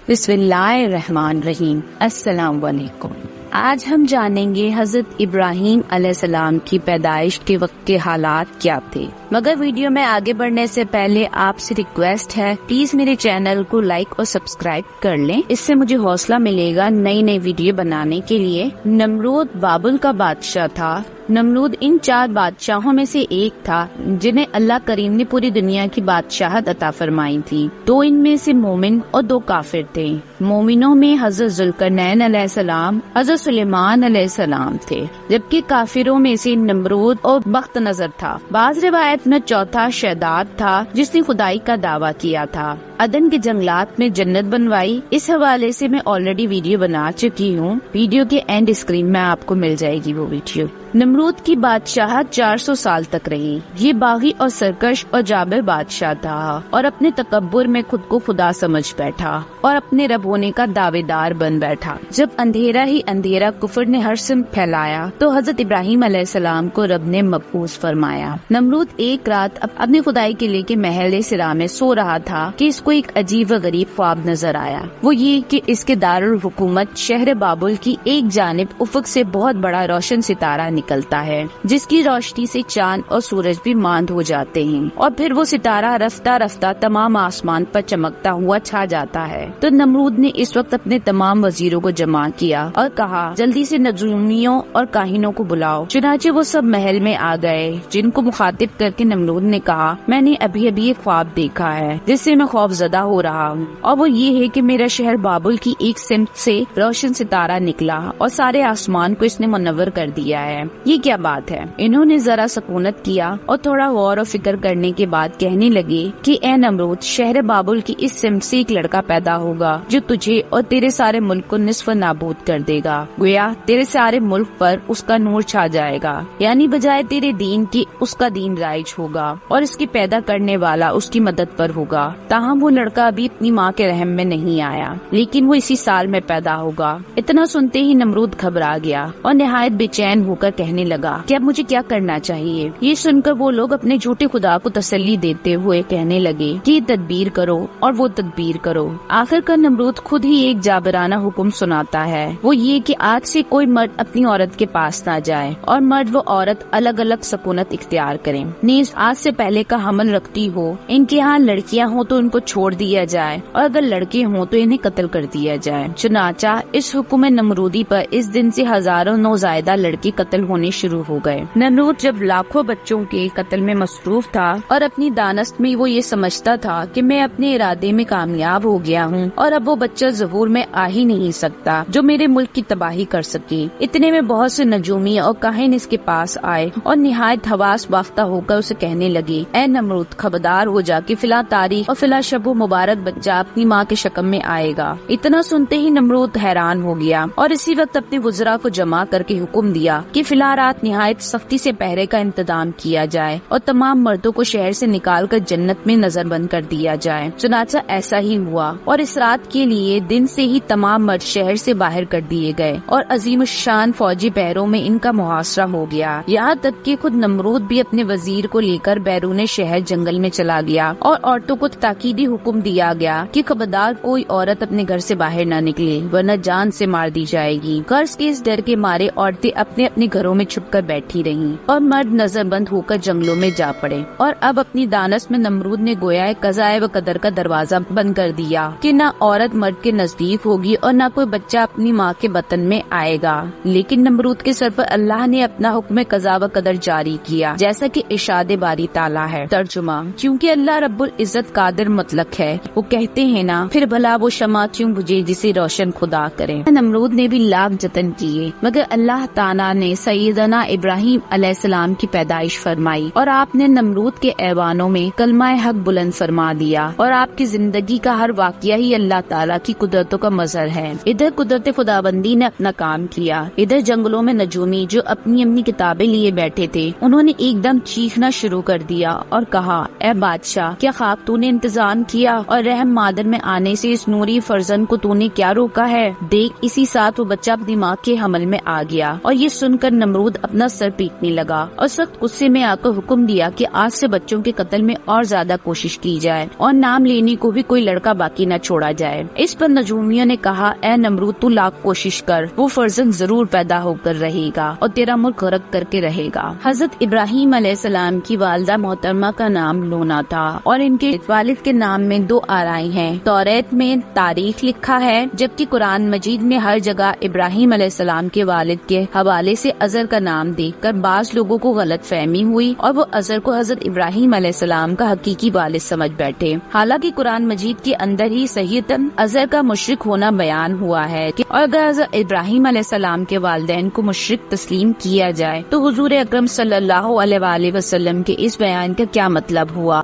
بسم اللہ الرحمن الرحیم۔ السلام علیکم۔ آج ہم جانیں گے حضرت ابراہیم علیہ السلام کی پیدائش کے وقت کے حالات کیا تھے، مگر ویڈیو میں آگے بڑھنے سے پہلے آپ سے ریکویسٹ ہے پلیز میرے چینل کو لائک اور سبسکرائب کر لیں، اس سے مجھے حوصلہ ملے گا نئی ویڈیو بنانے کے لیے۔ نمرود بابل کا بادشاہ تھا۔ نمرود ان 4 بادشاہوں میں سے ایک تھا جنہیں اللہ کریم نے پوری دنیا کی بادشاہت عطا فرمائی تھی۔ 2 ان میں سے مومن اور 2 کافر تھے۔ مومنوں میں حضرت ذوالقرنین علیہ السلام، حضرت سلیمان علیہ السلام تھے، جبکہ کافروں میں سے نمرود اور بخت نظر تھا۔ بعض روایت میں چوتھا شداد تھا جس نے خدائی کا دعویٰ کیا تھا۔ عدن کے جنگلات میں جنت بنوائی، اس حوالے سے میں آلریڈی ویڈیو بنا چکی ہوں، ویڈیو کے اینڈ اسکرین میں آپ کو مل جائے گی وہ ویڈیو۔ نمرود کی بادشاہت 400 سال تک رہی۔ یہ باغی اور سرکش اور جابر بادشاہ تھا اور اپنے تکبر میں خود کو خدا سمجھ بیٹھا اور اپنے رب ہونے کا دعوے دار بن بیٹھا۔ جب اندھیرا ہی اندھیرا کفر نے ہر سمت پھیلایا تو حضرت ابراہیم علیہ السلام کو رب نے مبعوث فرمایا۔ نمرود ایک رات اپنے خدائی قلعے کے محل سرا میں سو رہا تھا کہ اس کو ایک عجیب و غریب خواب نظر آیا۔ وہ یہ کہ اس کے دارالحکومت شہر بابل کی ایک جانب افق سے بہت بڑا روشن ستارہ نکلتا ہے جس کی روشنی سے چاند اور سورج بھی ماند ہو جاتے ہیں، اور پھر وہ ستارہ رفتہ رفتہ تمام آسمان پر چمکتا ہوا چھا جاتا ہے۔ تو نمرود نے اس وقت اپنے تمام وزیروں کو جمع کیا اور کہا جلدی سے نجومیوں اور کاہنوں کو بلاؤ۔ چنانچہ وہ سب محل میں آ گئے، جن کو مخاطب کر کے نمرود نے کہا میں نے ابھی ایک خواب دیکھا ہے جس سے میں خوف زدہ ہو رہا ہوں، اور وہ یہ ہے کہ میرا شہر بابل کی ایک سمت سے روشن ستارہ نکلا اور سارے آسمان کو اس نے منور کر دیا ہے۔ یہ کیا بات ہے؟ انہوں نے ذرا سکونت کیا اور تھوڑا غور و فکر کرنے کے بعد کہنے لگے کہ اے نمرود، شہر بابل کی اس سمت سے ایک لڑکا پیدا ہوگا جو تجھے اور تیرے سارے ملک کو نصف نابود کر دے گا، گویا تیرے سارے ملک پر اس کا نور چھا جائے گا، یعنی بجائے تیرے دین کی اس کا دین رائج ہوگا اور اس کی پیدا کرنے والا اس کی مدد پر ہوگا۔ تاہم وہ لڑکا ابھی اپنی ماں کے رحم میں نہیں آیا، لیکن وہ اسی سال میں پیدا ہوگا۔ اتنا سنتے ہی نمرود گھبرا گیا اور نہایت بے چین ہو کر کہنے لگا کہ اب مجھے کیا کرنا چاہیے۔ یہ سن کر وہ لوگ اپنے جھوٹے خدا کو تسلی دیتے ہوئے کہنے لگے کہ یہ تدبیر کرو اور وہ تدبیر کرو۔ آخر کار نمرود خود ہی ایک جابرانہ حکم سناتا ہے، وہ یہ کہ آج سے کوئی مرد اپنی عورت کے پاس نہ جائے اور مرد و عورت الگ الگ سکونت اختیار کریں۔ نیز آج سے پہلے کا حمل رکھتی ہو، ان کے ہاں لڑکیاں ہوں تو ان کو چھوڑ دیا جائے اور اگر لڑکے ہوں تو انہیں قتل کر دیا جائے۔ چنانچہ اس حکم نمرودی پر اس دن سے ہزاروں نوزائیدہ لڑکی قتل ہونے شروع ہو گئے۔ نمرود جب لاکھوں بچوں کے قتل میں مصروف تھا اور اپنی دانست میں وہ یہ سمجھتا تھا کہ میں اپنے ارادے میں کامیاب ہو گیا ہوں اور اب وہ بچہ ظہور میں آ ہی نہیں سکتا جو میرے ملک کی تباہی کر سکے۔ اتنے میں بہت سے نجومی اور کاہن اس کے پاس آئے اور نہایت حواس باختہ ہو کر اسے کہنے لگے اے نمرود، خبردار ہو جا کہ فلاں تاریخ اور فلاں شب و مبارک بچہ اپنی ماں کے شکم میں آئے گا۔ اتنا سنتے ہی نمرود حیران ہو گیا اور اسی وقت اپنے وزراء کو جمع کر کے حکم دیا کہ فلاں رات نہایت سختی سے پہرے کا انتظام کیا جائے اور تمام مردوں کو شہر سے نکال کر جنت میں نظر بند کر دیا جائے۔ چنانچہ ایسا ہی ہوا اور اس رات کے لیے دن سے ہی تمام مرد شہر سے باہر کر دیے گئے اور عظیم الشان فوجی پہروں میں ان کا محاصرہ ہو گیا، یہاں تک کہ خود نمرود بھی اپنے وزیر کو لے کر بیرون شہر جنگل میں چلا گیا اور عورتوں کو تاکیدی حکم دیا گیا کہ خبردار کوئی عورت اپنے گھر سے باہر نہ نکلے ورنہ جان سے مار دی جائے گی۔ غرض کے اس ڈر کے مارے عورتیں اپنے اپنے گھروں میں چھپ کر بیٹھی رہیں اور مرد نظر بند ہو کر جنگلوں میں جا پڑے۔ اور اب اپنی دانست میں نمرود نے گویا قضاء و قدر کا دروازہ بند کر دیا کہ نہ عورت مرد کے نزدیک ہوگی اور نہ کوئی بچہ اپنی ماں کے بطن میں آئے گا۔ لیکن نمرود کے سر پر اللہ نے اپنا حکم قضاء و قدر جاری کیا، جیسا کہ ارشاد باری تعالیٰ ہے۔ ترجمہ: کیونکہ اللہ رب العزت قادر مطلق ہے، وہ کہتے ہیں نا پھر بھلا وہ شمع کیوں بجھے جسے روشن خدا کرے۔ نمرود نے بھی لاکھ جتن کیے مگر اللہ تعالیٰ نے سیدنا ابراہیم علیہ السلام کی پیدائش فرمائی اور آپ نے نمرود کے ایوانوں میں کلمہ حق بلند فرما دیا، اور آپ کی زندگی کا ہر واقعہ ہی اللہ تعالیٰ کی قدرتوں کا مظہر ہے۔ ادھر قدرت خداوندی نے اپنا کام کیا، ادھر جنگلوں میں نجومی جو اپنی کتابیں لیے بیٹھے تھے انہوں نے ایک دم چیخنا شروع کر دیا اور کہا اے بادشاہ، کیا خواب تو نے انتظام کیا اور رحم مادر میں آنے سے اس نوری فرزند کو تو نے کیا روکا ہے؟ دیکھ اسی ساتھ وہ بچہ اپنی ماں کے حمل میں آ گیا۔ اور یہ سن کر نمرود اپنا سر پیٹنے لگا اور سخت غصے میں آ کر حکم دیا کہ آج سے بچوں کے قتل میں اور زیادہ کوشش کی جائے اور نام لینے کو بھی کوئی لڑکا باقی نہ چھوڑا جائے۔ اس پر نجومیوں نے کہا اے نمرود تو لاکھ کوشش کر، وہ فرزند ضرور پیدا ہو کر رہے گا اور تیرا ملک غرق کر کے رہے گا۔ حضرت ابراہیم علیہ السلام کی والدہ محترمہ کا نام لونا تھا اور ان کے والد کے نام میں 2 آرائی ہیں۔ توریت میں تاریخ لکھا ہے، جبکہ قرآن مجید میں ہر جگہ ابراہیم علیہ السلام کے والد کے حوالے سے ازر کا نام دیکھ کر بعض لوگوں کو غلط فہمی ہوئی اور وہ ازر کو حضرت ابراہیم علیہ السلام کا حقیقی والد سمجھ بیٹھے، حالانکہ قرآن مجید کے اندر ہی صحیحاً ازر کا مشرک ہونا بیان ہوا ہے کہ اور اگر حضرت ابراہیم علیہ السلام کے والدین کو مشرک تسلیم کیا جائے تو حضور اکرم صلی اللہ علیہ وآلہ وسلم کے اس بیان کا کیا مطلب ہوا؟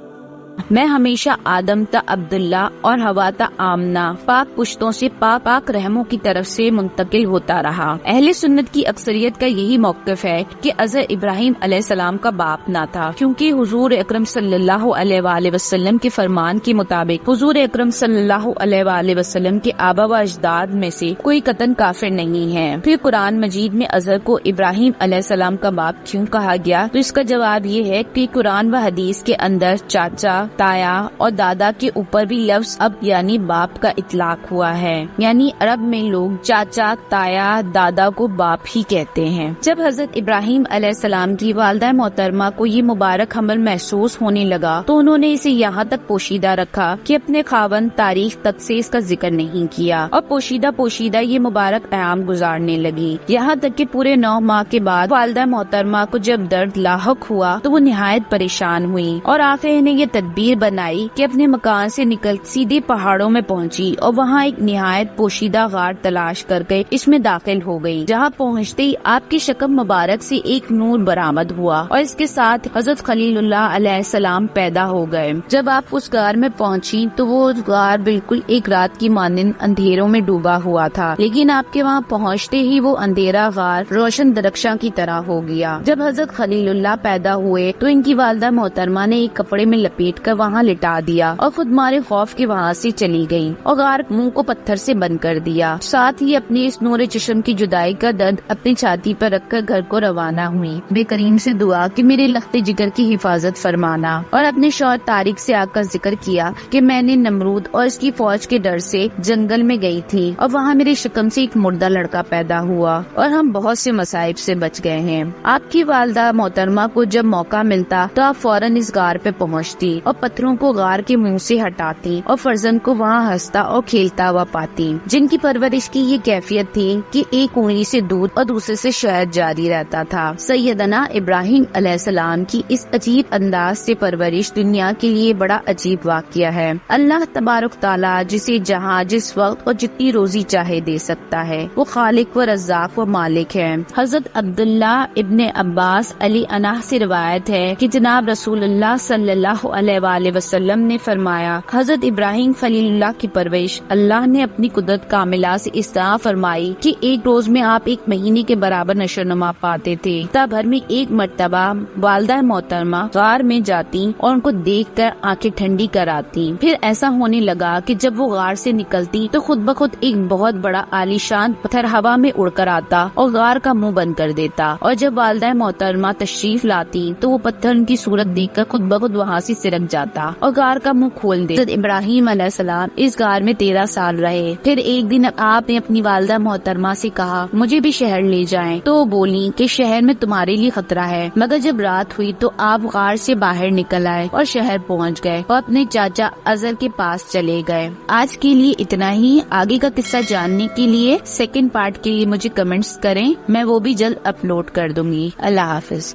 میں ہمیشہ آدم تا عبداللہ اور حوا تا آمنہ پاک پشتوں سے پاک رحموں کی طرف سے منتقل ہوتا رہا۔ اہل سنت کی اکثریت کا یہی موقف ہے کہ ازر ابراہیم علیہ السلام کا باپ نہ تھا، کیونکہ حضور اکرم صلی اللہ علیہ وآلہ وسلم کے فرمان کے مطابق حضور اکرم صلی اللہ علیہ وآلہ وسلم کے آبا و اجداد میں سے کوئی قطعاً کافر نہیں ہے۔ پھر قرآن مجید میں ازر کو ابراہیم علیہ السلام کا باپ کیوں کہا گیا؟ تو اس کا جواب یہ ہے کہ قرآن و حدیث کے اندر چاچا، تایا اور دادا کے اوپر بھی لفظ اب یعنی باپ کا اطلاق ہوا ہے، یعنی عرب میں لوگ چاچا، تایا، دادا کو باپ ہی کہتے ہیں۔ جب حضرت ابراہیم علیہ السلام کی والدہ محترمہ کو یہ مبارک حمل محسوس ہونے لگا تو انہوں نے اسے یہاں تک پوشیدہ رکھا کہ اپنے خاوند تاریخ تک سے اس کا ذکر نہیں کیا اور پوشیدہ یہ مبارک ایام گزارنے لگی، یہاں تک کہ پورے 9 ماہ کے بعد والدہ محترمہ کو جب درد لاحق ہوا تو وہ نہایت پریشان ہوئی اور آخر نے یہ تدبیر بنائی کہ اپنے مکان سے نکل سیدھے پہاڑوں میں پہنچی اور وہاں ایک نہایت پوشیدہ غار تلاش کر کے اس میں داخل ہو گئی، جہاں پہنچتے ہی آپ کی شکم مبارک سے ایک نور برآمد ہوا اور اس کے ساتھ حضرت خلیل اللہ علیہ السلام پیدا ہو گئے۔ جب آپ اس غار میں پہنچی تو وہ غار بالکل ایک رات کی مانند اندھیروں میں ڈوبا ہوا تھا، لیکن آپ کے وہاں پہنچتے ہی وہ اندھیرا غار روشن درخشاں کی طرح ہو گیا۔ جب حضرت خلیل اللہ پیدا ہوئے تو ان کی والدہ محترمہ نے ایک کپڑے میں لپیٹ کر وہاں لٹا دیا اور خود مارے خوف کے وہاں سے چلی گئی اور غار منہ کو پتھر سے بند کر دیا، ساتھ ہی اپنی اس نور چشم کی جدائی کا درد اپنی چھاتی پر رکھ کر گھر کو روانہ ہوئی، بے کریم سے دعا کہ میرے لخت جگر کی حفاظت فرمانا، اور اپنے شوہر طارق سے آ کر ذکر کیا کہ میں نے نمرود اور اس کی فوج کے ڈر سے جنگل میں گئی تھی اور وہاں میرے شکم سے ایک مردہ لڑکا پیدا ہوا اور ہم بہت سے مصائب سے بچ گئے ہیں۔ آپ کی والدہ محترمہ کو جب موقع ملتا تو آپ فوراً اس غار پہ پہنچتی اور پتھروں کو غار کے منہ سے ہٹاتی اور فرزند کو وہاں ہنستا اور کھیلتا ہوا پاتی، جن کی پرورش کی یہ کیفیت تھی کہ ایک انگلی سے دودھ اور دوسرے سے شہد جاری رہتا تھا۔ سیدنا ابراہیم علیہ السلام کی اس عجیب انداز سے پرورش دنیا کے لیے بڑا عجیب واقعہ ہے۔ اللہ تبارک تعالیٰ جسے جہاں جس وقت اور جتنی روزی چاہے دے سکتا ہے، وہ خالق و رزاق و مالک ہے۔ حضرت عبداللہ ابن عباس علی عنہ سے روایت ہے کہ جناب رسول اللہ صلی اللہ علیہ وآلہ وسلم نے فرمایا، حضرت ابراہیم خلیل اللہ کی پرورش اللہ نے اپنی قدرت کاملہ سے اس طرح فرمائی کہ ایک روز میں آپ ایک مہینے کے برابر نشو و نما پاتے تھے۔ تا بھر میں ایک مرتبہ والدہ محترمہ غار میں جاتی اور ان کو دیکھ کر آنکھیں ٹھنڈی کراتی۔ پھر ایسا ہونے لگا کہ جب وہ غار سے نکلتی تو خود بخود ایک بہت بڑا عالیشان پتھر ہوا میں اڑ کر آتا اور غار کا منہ بند کر دیتا، اور جب والدہ محترمہ تشریف لاتی تو وہ پتھر ان کی صورت دیکھ کر خود بخود وہاں سے سرک جاتا اور غار کا منہ کھول دے۔ حضرت ابراہیم علیہ السلام اس غار میں 13 سال رہے۔ پھر ایک دن آپ نے اپنی والدہ محترمہ سے کہا مجھے بھی شہر لے جائیں، تو وہ بولی کہ شہر میں تمہارے لیے خطرہ ہے، مگر جب رات ہوئی تو آپ غار سے باہر نکل آئے اور شہر پہنچ گئے اور اپنے چاچا ازر کے پاس چلے گئے۔ آج کے لیے اتنا ہی۔ آگے کا قصہ جاننے کے لیے سیکنڈ پارٹ کے لیے مجھے کمنٹس کریں، میں وہ بھی جلد اپلوڈ کر دوں گی۔ اللہ حافظ۔